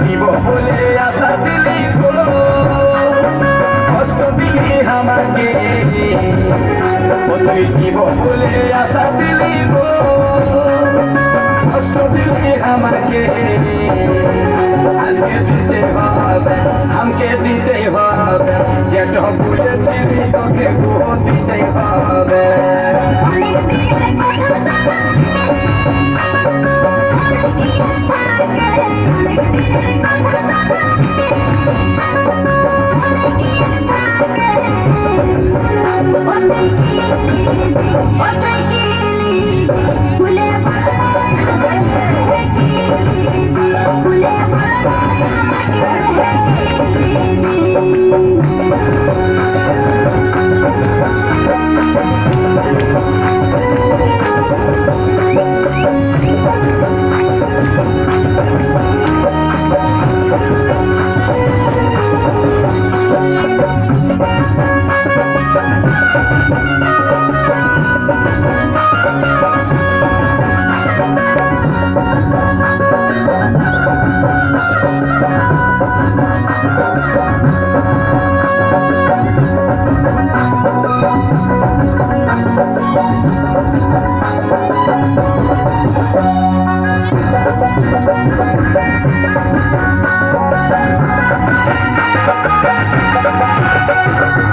দিব বলে আশা দিলি গো, কষ্ট দিলি আমাকে। তুই দিব বলে আশা দিলি গো, কষ্ট দিলি আমাকে। আজকে দিতে হবে, আমাকে দিতে হবে, যেটা বলেছিলি তোকে গো দিতে হবে।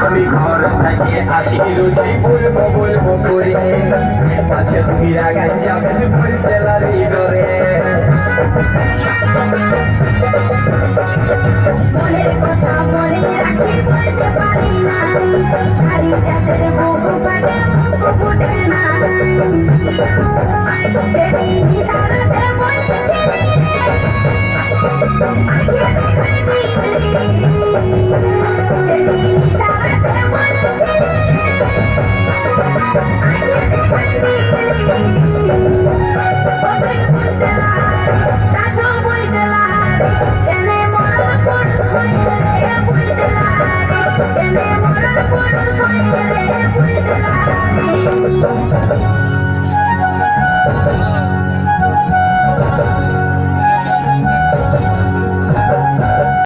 আমি ঘর থেকে আসিল তুই বলবো বলবো করে, পাছে তুই রাগান যাবে বলতে লারি ডরে। মনের কথা মনে রাখি বলতে পারি না, খালি যাদের বুক ফাটে মুখ ফুটে না। সেদিন ইশারাতে বলেছিলি সেদিন ইশারাতে বলেছিলি বুঝতে লারি তাতো বুঝতে লারি, কেনে মরণ পুরুষ হয়ে রে বুঝতে লারি, কেনে মরণ পুরুষ হয়ে রে বুঝতে লারি।